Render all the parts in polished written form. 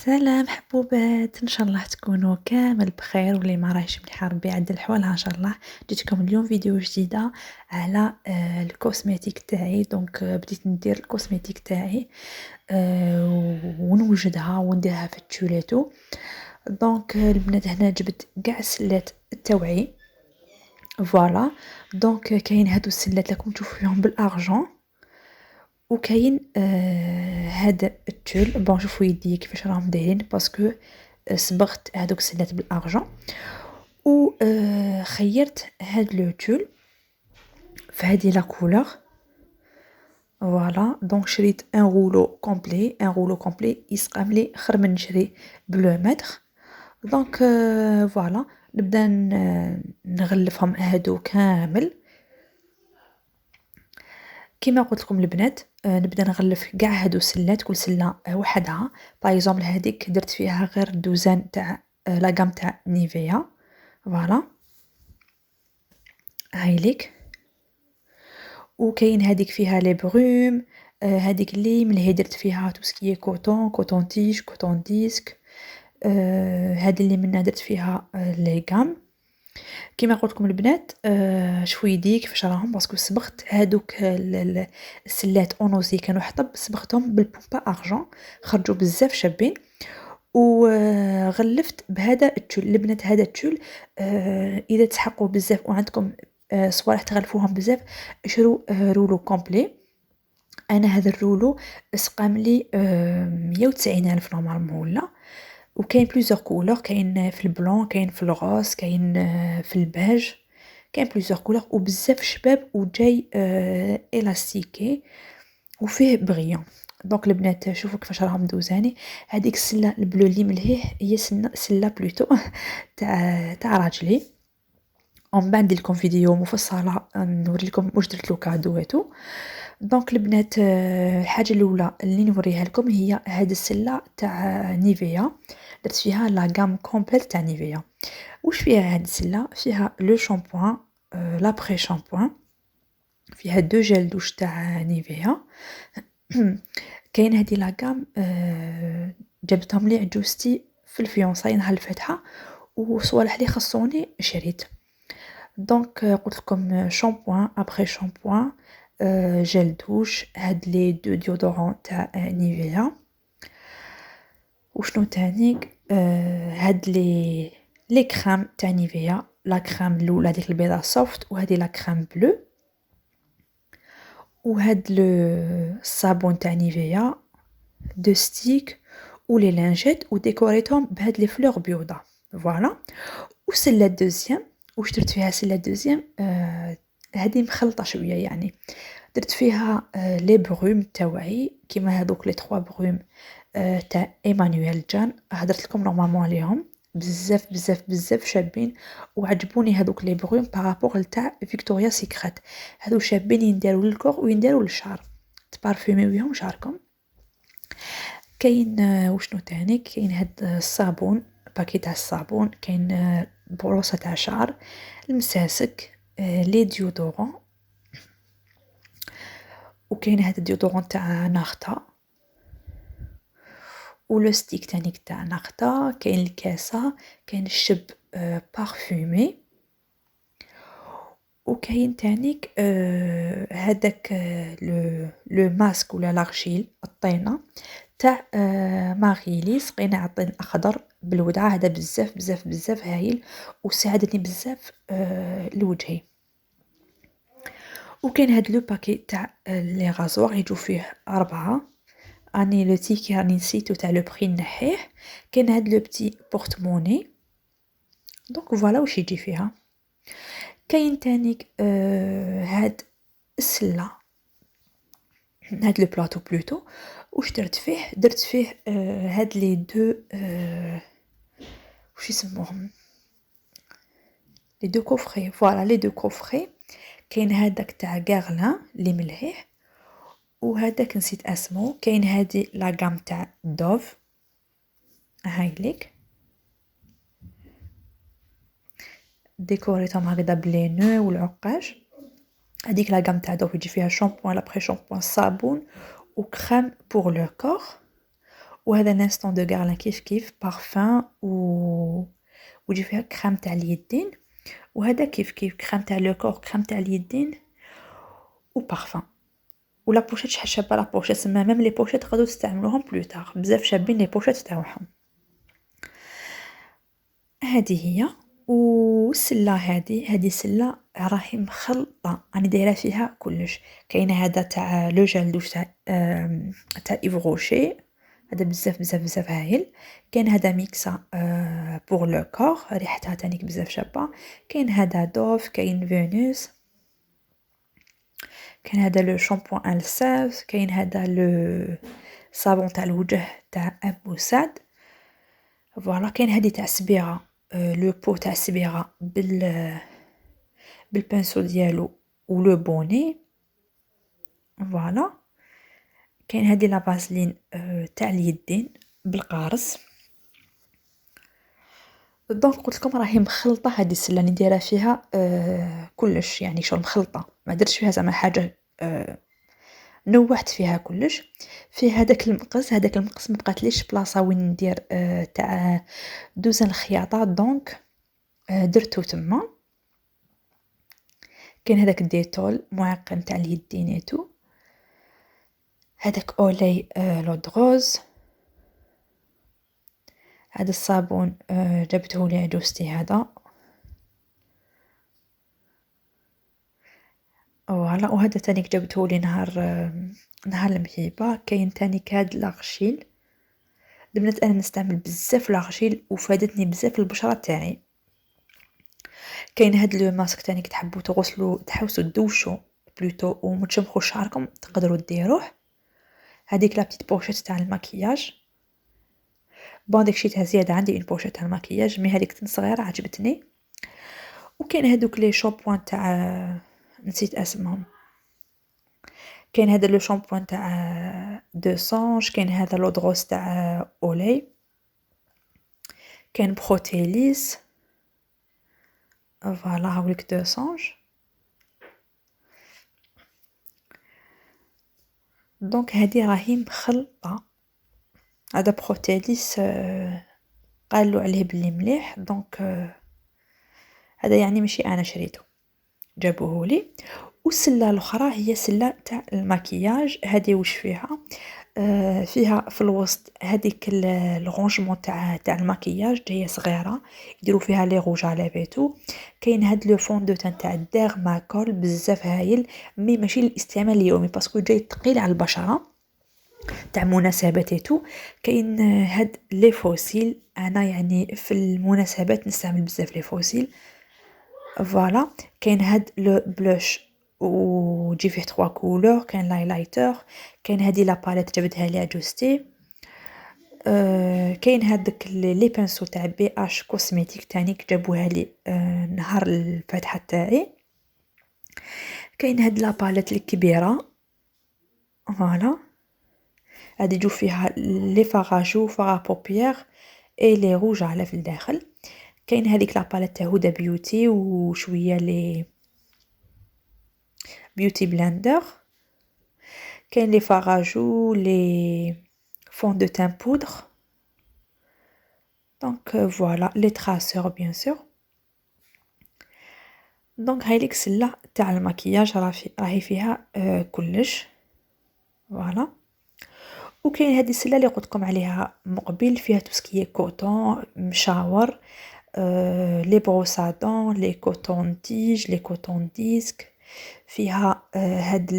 سلام حبوبات، ان شاء الله تكونوا كامل بخير واللي ما راهيش مليحه ربي يعدل حوالها ان شاء الله. جيتكم اليوم فيديو جديده على الكوسميتيك تاعي. دونك بديت ندير الكوسميتيك تاعي ونوجدها ونديرها في التوليتو. دونك البنات هنا جبت كاع سلات التوعي. فوالا. دونك كاين هادو السلات راكم تشوفوا فيهم بالارجون، وكاين هذا التول. بون شوفوا يدي كيفاش راهم دايرين باسكو صبغت هذوك السلات بالارجون، و خيرت هاد لو تول في هذه لا كولور. فوالا. دونك شريت ان رولو كومبلي يسقام لي خير من نشري بلو متر. دونك فوالا نبدا نغلفهم هادو كامل كيما قلت لكم البنات. نبدا نغلف كاع هادو السلات، كل سله وحدها. باغ اكزومبل هذيك درت فيها غير دوزان تاع لا غام تاع نيفيا. فوالا هاي ليك. وكاين هذيك فيها لي بروم، هذيك اللي ملي درت فيها تو سكي كوتون تيج كوتون ديسك. هذه اللي منها درت فيها لي غام. كيما قلت لكم البنات شوفوا يدي كيفاش راهم باسكو صبغت هادوك السلات اونوزي كانوا حطب، صبغتهم بالبومبا ارجون خرجوا بزاف شابين. وغلفت بهذا التول البنات. هذا التول اذا تسحقوا بزاف وعندكم صوالح تغلفوهم بزاف، شرو رولو كومبلي. انا هذا الرولو سقام لي 190 الف نورمالمون ولا. وكاين بليزيور كولور، كاين في البلون، كاين في الغوز، كاين في البيج، كاين بليزيور كولور وبزاف شباب وجاي الاستيكي وفيه بريون. دونك البنات شوفوا كيفاش راهم دوزاني. هذيك السله البلو اللي ملهيه هي سله بلوتو تاع راجلي. ومن بعد ندير لكم فيديو مفصله نوري لكم واش درت له كادواتو. دونك البنات الحاجه الاولى اللي نوريها لكم هي هذه السله تاع نيفيا. درت فيها لا غام كومبليت تاع نيفيا. واش فيها هذه السله؟ فيها لو شامبوان لابري شامبوان، فيها دو جيل دوش تاع نيفيا. كاين هذه لا غام جبتهم لي عجوزتي في الفيونساي نهار الفاتحه، وصوالح لي خصوني شريت. دونك قلت لكم شامبوان ابري شامبوان جيل دوش، هاد لي دو ديودورون تاع نيفيا. وشنو تاني؟ هاد لي كريم تاع نيفيا، لا كريم الاولى هذيك البيضه سوفت، وهذه لا كريم بلو. وهاد لو الصابون تاع نيفيا دو ستيك ولي لانجيت، وديكوريتهم بهاد لي فلور بيوضه. فوالا. وسله دوزيام واش درت فيها؟ سله دوزيام هذه مخلطه شويه يعني. درت فيها لي بروم تاوعي كيما هذوك لي 3 بروم تاع ايمانويل جان. هضرت لكم نورمالمون عليهم بزاف بزاف بزاف شابين، وعجبوني هذوك لي بروم بارابور تاع فيكتوريا سيكريت. هذو شابين ينداروا للكور وينداروا للشعر، تبارفيمي بهم شعركم. كاين وشنو تاني؟ كاين هاد الصابون، باكي تاع الصابون. كاين بروسه تاع شعر، المساسك، لي ديودورون. وكاين هاد الديودورون تاع ناختا، ولو ستيك تانيك تاع ناختا. كاين الكاسه، كاين الشب بارفومي. وكاين تانيك هذاك لو ماسك ولا لارجيل الطينه تاع ماغيلي. سقينا على الطين الاخضر بالودعه، هذا بزاف بزاف بزاف هايل وساعدني بزاف لوجهي. وكاين هاد لو باكي تاع لي غازوار يجو فيه 4. اني لو تيكي راني نسيتو تاع لو بري نحيه. كاين هاد لو بتي بورتموني. دونك فوالا واش يجي فيها. كاين تانيك هاد السله، هاد لو بلاطو بلوتو. واش درت فيه؟ درت فيه هاد لي دو واش يسموهم، لي دو كوفري. فوالا لي دو كوفري. كاين هذاك تاع غارلان اللي ملهيه، وهذاك نسيت اسمه. كاين هذه لا غام تاع دوف هاي ليك، ديكوريتهم هكذا بلي نو والعقاج. هذيك لا غام تاع دوف يجي فيها شامبوان لابري شامبوان، صابون وكريم بور لو كور. وهذا نانستون دو غارلان كيف كيف بارفان ويجي فيها كريم تاع اليدين، وهذا كيف كيف كريم تاع لو كور، كريم تاع اليدين وبارفان. ولا بوشيت شحال شابه لا بوشيت، سما ميم لي بوشيت تقدروا تستعملوهم بلوتار، بزاف شابين لي بوشيت تاعهم. هذه هي. والسله هذه سله راهي مخلطه، راني دايره فيها كلش. كاين هذا تاع لو جل دوش تاع ايف روشي، هذا بزاف بزاف بزاف هايل. كاين هذا ميكسا بور لو كور، ريحتها تانيك بزاف شابه. كاين هذا دوف، كاين فينوس، كاين هذا لو شامبوان الساف، كاين هذا لو صابون تاع الوجه تاع اموساد. فوالا كاين هذه تاع السبيغه، لو بو تاع السبيغه بالبانسو ديالو ولو بوني. فوالا كاين هذه لا فازلين تاع اليدين بالقارص. دونك قلت لكم راهي مخلطه هذه السله، راني دايره فيها كلش، يعني شغل مخلطه، ما درتش فيها زعما حاجه نوعت فيها كلش. في هذاك المقص ما بقاتليش بلاصه وين ندير تاع دوزن الخياطه، دونك درتو تما. كاين هذاك الديتول معقم تاع اليدينيتو، هذاك اولي لودغوز، هذا الصابون جبته لي عجوزتي هذا. فوالا وهذا تاني جبته لي نهار المهيبه. كاين تاني هاد لاغشيل، البنات انا نستعمل بزاف لاغشيل وفادتني بزاف البشره تاعي. كاين هاد لو ماسك تاني تحبوا تغسلوا تحوسوا تدوشوا بلوتو ومتشمخوا شعركم تقدروا ديروه. هذيك لا بتيت بوشيت تاع المكياج، بون ديك شيتها زياده عندي اون بوشيت تاع المكياج، مي هذيك صغيره عجبتني. وكاين هذوك لي شامبوان تاع نسيت اسمهم. كاين هذا لو شامبوان تاع دو سانج، كاين هذا لو دروس تاع اولي، كاين بروتيليس. فوالا هاوليك دو سانج. دونك هذه راهي مخلطه. هذا بروتيليس قالوا عليه بلي مليح، دونك هذا يعني ماشي انا شريته، جابوه لي. والسله الاخرى هي سله تاع المكياج. هذه واش فيها؟ فيها في الوسط هذيك الرونجمون تاع المكياج، هي صغيره يديروا فيها لي روج على بيتو. كاين هاد لو فون دو تان تاع الديرماكول بزاف هايل، مي ماشي للاستعمال اليومي باسكو جاي ثقيل على البشره تاع مناسبات تو. كاين هاد لي فوسيل، انا يعني في المناسبات نستعمل بزاف لي فوسيل. فوالا كاين هاد لو بلوش وجي فيه 3 كولور، كاين لايلايتر، كاين هادي لا باليت جبدها لي عجوزتي. كاين هادك لي بانسو تاع بي اش كوسميتيك تانيك جابوها لي نهار الفاتحه تاعي. كاين هاد لا باليت الكبيره، فوالا هادي يجو فيها لي فاغاجو فاغا بوبيير اي لي روج على في الداخل. كاين هذيك لا باليت تاع هدى بيوتي وشويه لي بيوتي بلندر. كاين لي فاغاجو لي فون دو تان بودر. دونك فوالا لي تراسور بيان سور. دونك هايليك سله تاع المكياج راهي فيها كلش. فوالا وكاين هذه السله اللي قلت لكم عليها مقبل، فيها توسكي كوتون مشاور، لي بروسادون، لي كوتون تيج، لي كوتون ديسك. فيها هاد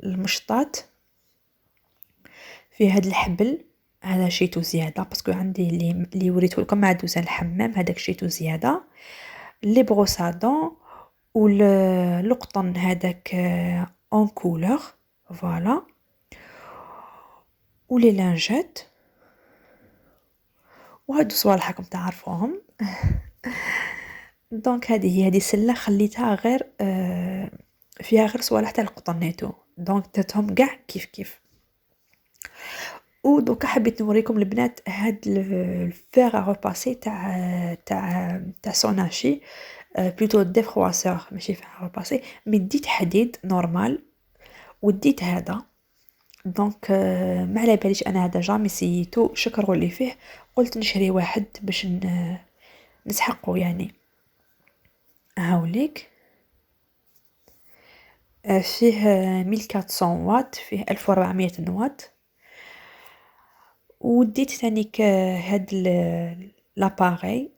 المشطات، فيها هاد الحبل، هذا شيتو زياده باسكو عندي اللي وريته لكم مع دوزان الحمام، هذاك شيتو زياده. لي بروسادون والقطن هذاك اون كولور. فوالا ولي لانجات. وهادو صوالح راكم تعرفوهم. دونك هذه سله خليتها غير فيها غير صوالح تاع القطن نيتو، دونك درتهم كاع كيف كيف. ودوكا حبيت نوريكم البنات هاد الفيغ ا ريباسي تاع سوناشي، بلوتو ديفرواسور ماشي فيغ ا ريباسي، مي ديت حديد نورمال وديت هذا. دونك ما على باليش انا هذا جامي سيتو، شكروا لي فيه، قلت نشري واحد باش نسحقه يعني. هاوليك فيه 1400 واط، فيه 1400 واط. وديت ثانيك هاد لاباغي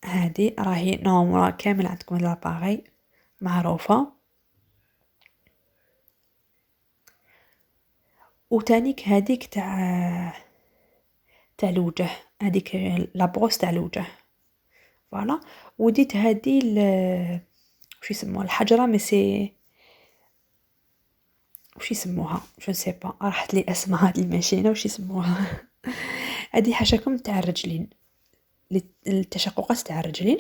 هادي راهي نومرا كامل عندكم لاباغي معروفة. وتانيك هاديك تاع الوجه، هذيك لابروس تاع الوجه فوالا. وديت هادي وش يسموها الحجره مي وش يسموها جو سي با، راحت لي اسمها هاد الماشينه وش يسموها. هادي حاشاكم تاع الرجلين، للتشققات تاع الرجلين.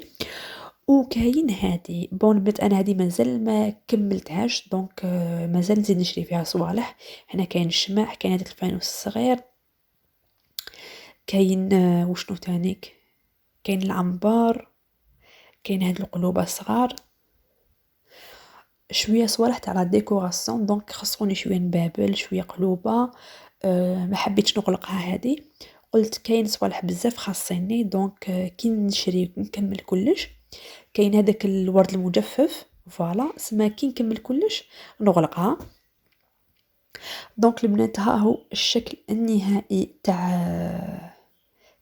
وكاين هادي بون بنت، انا هادي مازال ما كملتهاش دونك مازال نزيد نشري فيها صوالح. هنا كاين الشماع، كاين هذاك الفانوس الصغير، كاين وشنو تانيك، كاين العنبر، كاين هاد القلوبه الصغار، شويه صوالح تاع لا ديكوراسيون. دونك خصوني شويه نبابل شويه قلوبه. ما حبيتش نغلقها هادي، قلت كاين صوالح بزاف خاصيني دونك كي نشري نكمل كلش. كاين هذاك الورد المجفف فوالا، سما كي نكمل كلش نغلقها. دونك البنات ها هو الشكل النهائي تاع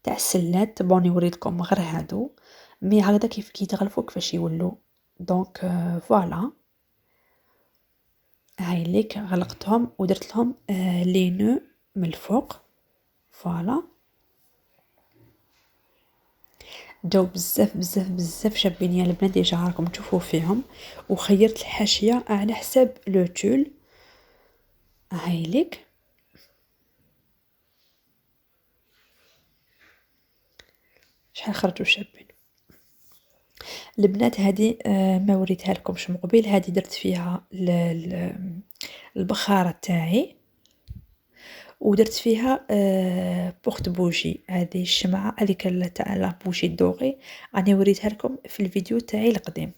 السلات. بوني وريتكم غير هادو، مي هكذا كيف كيتغلفوا كيفاش يولوا. دونك فوالا، هاي ليك غلقتهم ودرت لهم لي نو من الفوق فوالا. جاو بزاف بزاف بزاف شابين يا البنات، ديجا راكم تشوفوا فيهم. وخيرت الحاشيه على حساب لو تول. هاي ليك شحال خرجوا شابين البنات. هذه ما وريتها لكمش من قبيل، هذه درت فيها البخاره تاعي، ودرت فيها بورت بوجي، هذه الشمعه هذيك تاع لا بوجي دوغي، راني وريتها لكم في الفيديو تاعي القديم.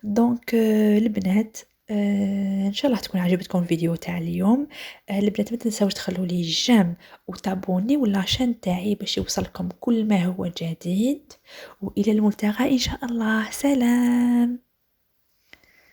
دونك البنات ان شاء الله تكون عجبتكم الفيديو تاع اليوم. البنات ما تنساوش تخلوا لي جيم وتابوني ولا شان تاعي باش يوصلكم كل ما هو جديد. والى الملتقى ان شاء الله، سلام.